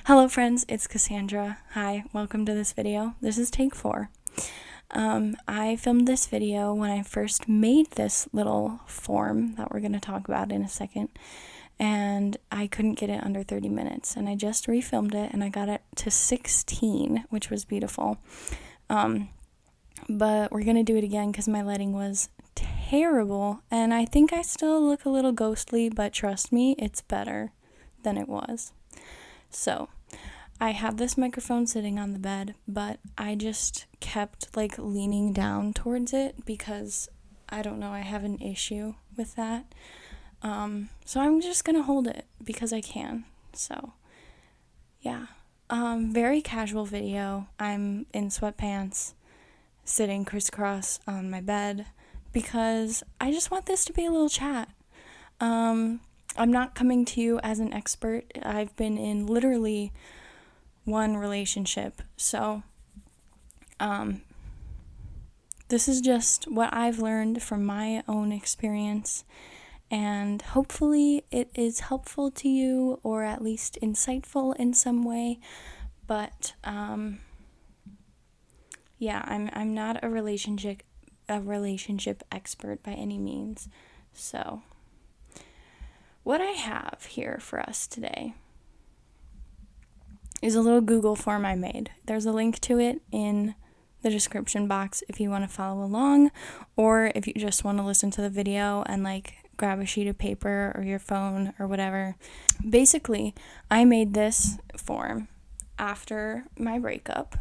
Hello friends, it's Cassandra. Hi, welcome to this video. This is take 4. I filmed this video when I first made this little form that we're going to talk about in a second, and I couldn't get it under 30 minutes, and I just refilmed it and I got it to 16, which was beautiful. But we're going to do it again because my lighting was terrible, and I think I still look a little ghostly, but trust me, it's better than it was. So, I had this microphone sitting on the bed, but I just kept leaning down towards it because I don't know, I have an issue with that. So I'm just gonna hold it because I can. So, yeah. Very casual video. I'm in sweatpants, sitting crisscross on my bed because I just want this to be a little chat. I'm not coming to you as an expert. I've been in literally one relationship, so this is just what I've learned from my own experience, and hopefully it is helpful to you or at least insightful in some way. But yeah, I'm not a relationship expert by any means. So what I have here for us today is a little Google form I made. There's a link to it in the description box if you want to follow along, or if you just want to listen to the video and grab a sheet of paper or your phone or whatever. Basically, I made this form after my breakup,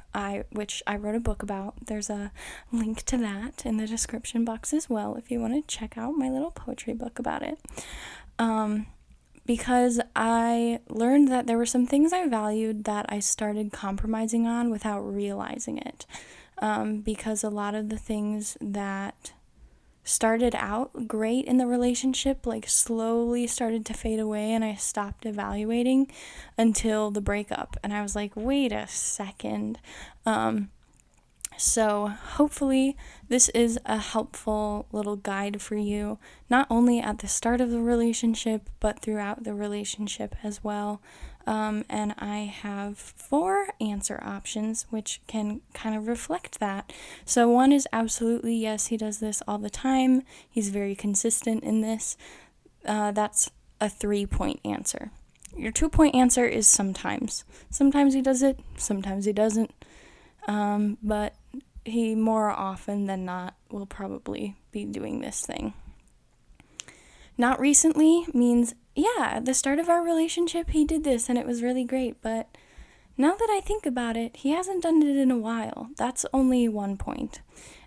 which I wrote a book about. There's a link to that in the description box as well if you want to check out my little poetry book about it. Because I learned that there were some things I valued that I started compromising on without realizing it. Because a lot of the things that started out great in the relationship slowly started to fade away, and I stopped evaluating until the breakup. And I was like, wait a second. So hopefully this is a helpful little guide for you, not only at the start of the relationship, but throughout the relationship as well. And I have 4 answer options, which can kind of reflect that. So 1 is absolutely yes, he does this all the time. He's very consistent in this. That's a 3-point answer. Your 2-point answer is sometimes. Sometimes he does it, sometimes he doesn't. But he more often than not will probably be doing this thing. Not recently means, yeah, at the start of our relationship he did this and it was really great, but now that I think about it, he hasn't done it in a while. That's only 1 point.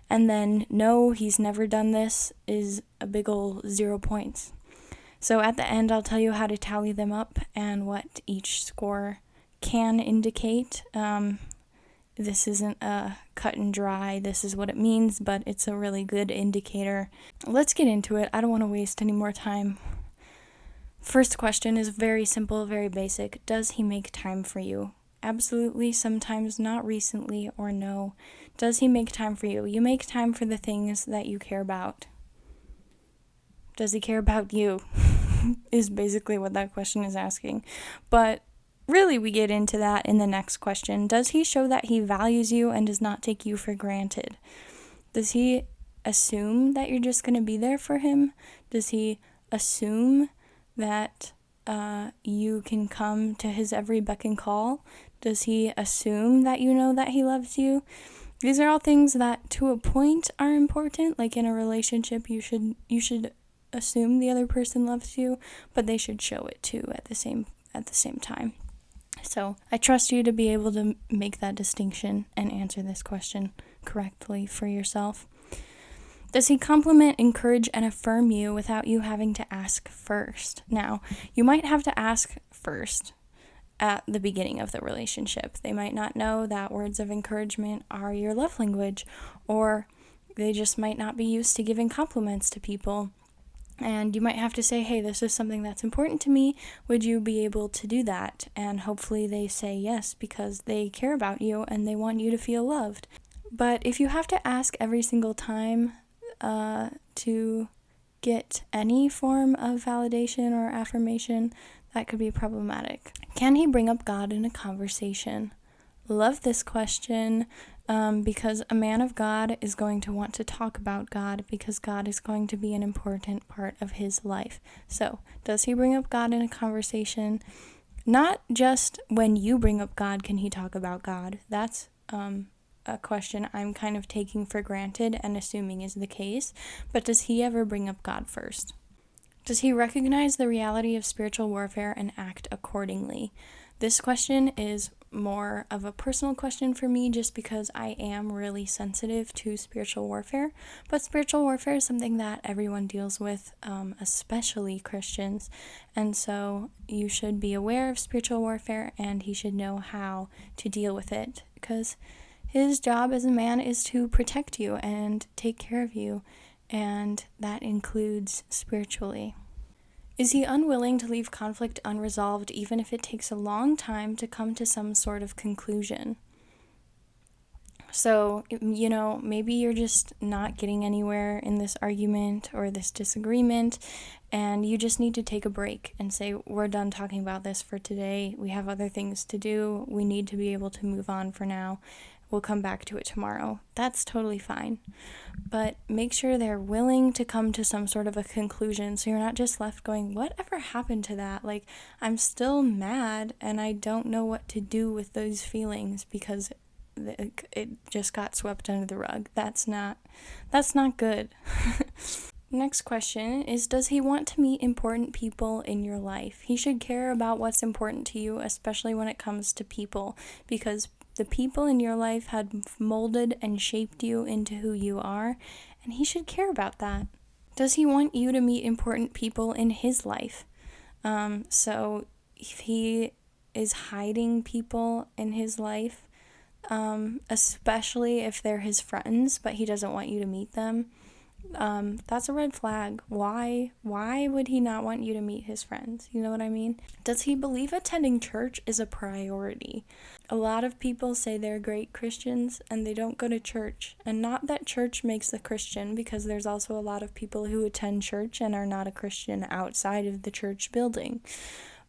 And then, no, he's never done this is a big ol' 0 points. So at the end, I'll tell you how to tally them up and what each score can indicate. This isn't a cut and dry, this is what it means, but it's a really good indicator. Let's get into it. I don't want to waste any more time. First question is very simple, very basic. Does he make time for you? Absolutely, sometimes, not recently, or no. Does he make time for you? You make time for the things that you care about. Does he care about you? Is basically what that question is asking. But really, we get into that in the next question. Does he show that he values you and does not take you for granted? Does he assume that you're just going to be there for him? Does he assume that you can come to his every beck and call? Does he assume that you know that he loves you? These are all things that, to a point, are important. Like in a relationship, you should assume the other person loves you, but they should show it too at the same time. So I trust you to be able to make that distinction and answer this question correctly for yourself. Does he compliment, encourage, and affirm you without you having to ask first? Now, you might have to ask first at the beginning of the relationship. They might not know that words of encouragement are your love language, or they just might not be used to giving compliments to people. And you might have to say, hey, this is something that's important to me. Would you be able to do that? And hopefully they say yes because they care about you and they want you to feel loved. But if you have to ask every single time to get any form of validation or affirmation, that could be problematic. Can he bring up God in a conversation? Love this question because a man of God is going to want to talk about God because God is going to be an important part of his life. So, does he bring up God in a conversation? Not just when you bring up God can he talk about God. That's a question I'm kind of taking for granted and assuming is the case. But does he ever bring up God first? Does he recognize the reality of spiritual warfare and act accordingly? This question is more of a personal question for me just because I am really sensitive to spiritual warfare. But spiritual warfare is something that everyone deals with, especially Christians. And so you should be aware of spiritual warfare and he should know how to deal with it because his job as a man is to protect you and take care of you. And that includes spiritually. Is he unwilling to leave conflict unresolved even if it takes a long time to come to some sort of conclusion? So, maybe you're just not getting anywhere in this argument or this disagreement, and you just need to take a break and say, we're done talking about this for today. We have other things to do. We need to be able to move on for now. We'll come back to it tomorrow. That's totally fine. But make sure they're willing to come to some sort of a conclusion so you're not just left going, whatever happened to that? Like, I'm still mad and I don't know what to do with those feelings because it just got swept under the rug. That's not good. Next question is, does he want to meet important people in your life? He should care about what's important to you, especially when it comes to people, because the people in your life had molded and shaped you into who you are, and he should care about that. Does he want you to meet important people in his life? So if he is hiding people in his life, especially if they're his friends, but he doesn't want you to meet them, that's a red flag. Why would he not want you to meet his friends? You know what I mean? Does he believe attending church is a priority? A lot of people say they're great Christians and they don't go to church. And not that church makes a Christian, because there's also a lot of people who attend church and are not a Christian outside of the church building.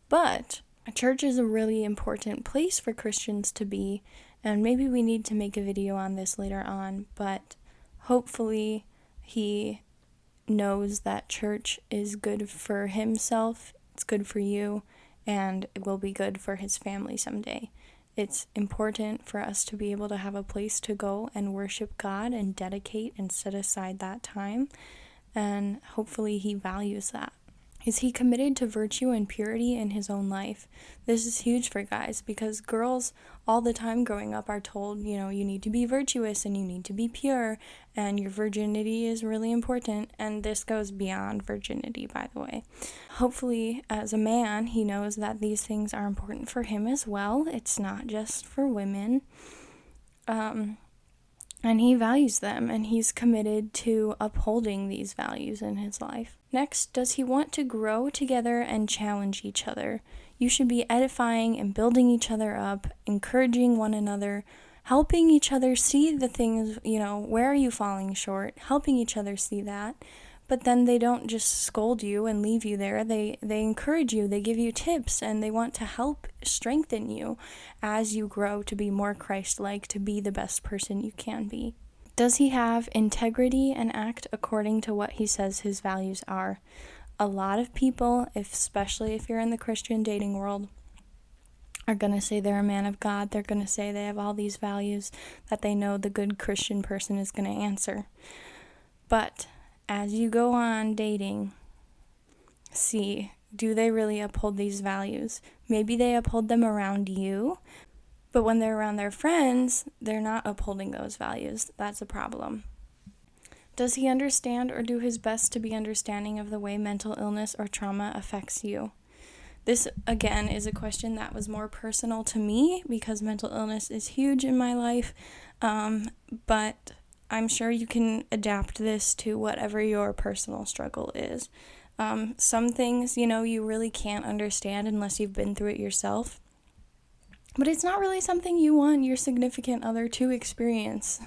But a church is a really important place for Christians to be, and maybe we need to make a video on this later on, but hopefully he knows that church is good for himself, it's good for you, and it will be good for his family someday. It's important for us to be able to have a place to go and worship God and dedicate and set aside that time, and hopefully he values that. Is he committed to virtue and purity in his own life? This is huge for guys because girls all the time growing up are told, you need to be virtuous and you need to be pure and your virginity is really important, and this goes beyond virginity, by the way. Hopefully, as a man, he knows that these things are important for him as well. It's not just for women. And he values them, and he's committed to upholding these values in his life. Next, does he want to grow together and challenge each other? You should be edifying and building each other up, encouraging one another, helping each other see the things, where are you falling short, helping each other see that. But then they don't just scold you and leave you there. They encourage you, they give you tips, and they want to help strengthen you as you grow to be more Christ-like, to be the best person you can be. Does he have integrity and act according to what he says his values are? A lot of people, especially if you're in the Christian dating world, are going to say they're a man of God. They're going to say they have all these values that they know the good Christian person is going to answer. But as you go on dating, see, do they really uphold these values? Maybe they uphold them around you, but when they're around their friends, they're not upholding those values. That's a problem. Does he understand or do his best to be understanding of the way mental illness or trauma affects you? This, again, is a question that was more personal to me because mental illness is huge in my life, but I'm sure you can adapt this to whatever your personal struggle is. Some things, you really can't understand unless you've been through it yourself. But it's not really something you want your significant other to experience.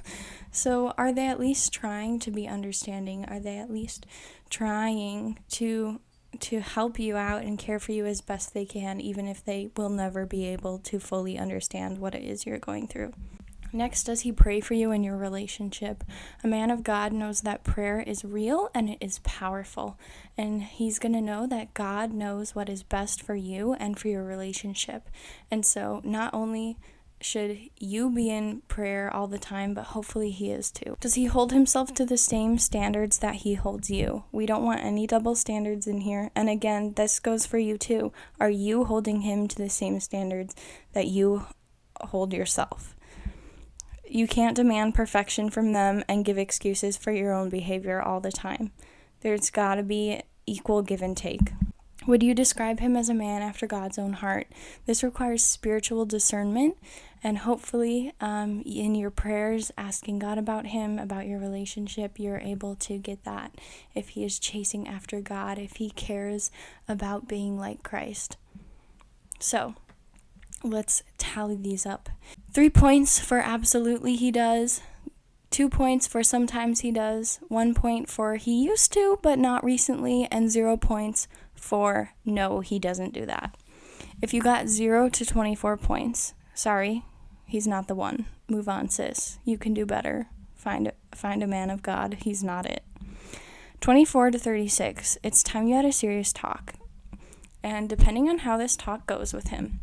So are they at least trying to be understanding? Are they at least trying to to help you out and care for you as best they can, even if they will never be able to fully understand what it is you're going through. Next, does he pray for you in your relationship? A man of God knows that prayer is real and it is powerful. And he's going to know that God knows what is best for you and for your relationship. And so not only should you be in prayer all the time, but hopefully he is too. Does he hold himself to the same standards that he holds you? We don't want any double standards in here. And again, this goes for you too. Are you holding him to the same standards that you hold yourself? You can't demand perfection from them and give excuses for your own behavior all the time. There's got to be equal give and take. Would you describe him as a man after God's own heart? This requires spiritual discernment, and hopefully in your prayers, asking God about him, about your relationship, you're able to get that. If he is chasing after God, if he cares about being like Christ. So, let's tally these up. 3 points for absolutely he does. 2 points for sometimes he does. 1 point for he used to, but not recently. And 0 points for no, he doesn't do that. If you got 0 to 24 points, sorry, he's not the one. Move on, sis. You can do better. Find a man of God. He's not it. 24 to 36, it's time you had a serious talk. And depending on how this talk goes with him,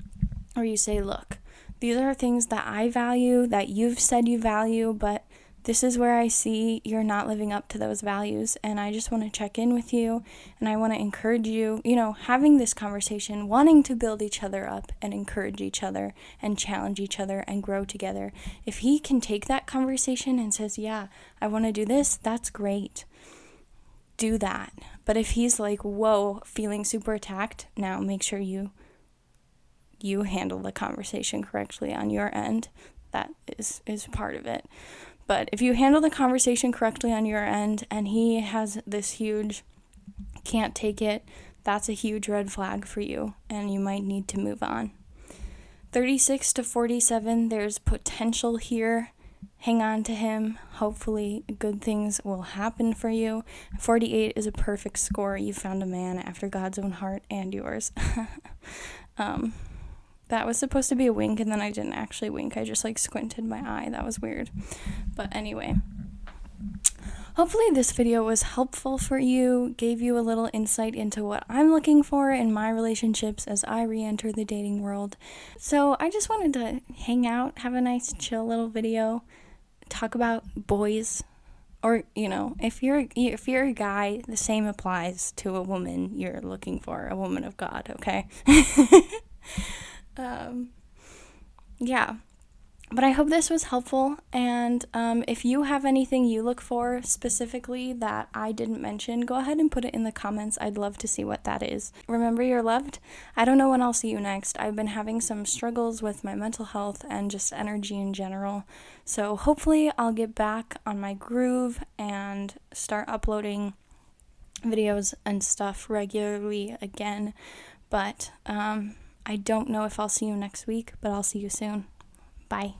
or you say, look, these are things that I value, that you've said you value, but this is where I see you're not living up to those values, and I just want to check in with you, and I want to encourage you, having this conversation, wanting to build each other up and encourage each other and challenge each other and grow together. If he can take that conversation and says, yeah, I want to do this, that's great. Do that. But if he's like, whoa, feeling super attacked, now make sure you handle the conversation correctly on your end. That is part of it. But if you handle the conversation correctly on your end and he has this huge can't take it, that's a huge red flag for you and you might need to move on. 36 to 47, there's potential here. Hang on to him. Hopefully good things will happen for you. 48 is a perfect score. You found a man after God's own heart and yours. That was supposed to be a wink, and then I didn't actually wink. I just, squinted my eye. That was weird. But anyway, hopefully this video was helpful for you, gave you a little insight into what I'm looking for in my relationships as I re-enter the dating world. So I just wanted to hang out, have a nice, chill little video, talk about boys. Or, if you're a guy, the same applies to a woman you're looking for, a woman of God, okay? Yeah, but I hope this was helpful, and if you have anything you look for specifically that I didn't mention, go ahead and put it in the comments. I'd love to see what that is. Remember, you're loved. I don't know when I'll see you next. I've been having some struggles with my mental health and just energy in general, so hopefully I'll get back on my groove and start uploading videos and stuff regularly again, but I don't know if I'll see you next week, but I'll see you soon. Bye.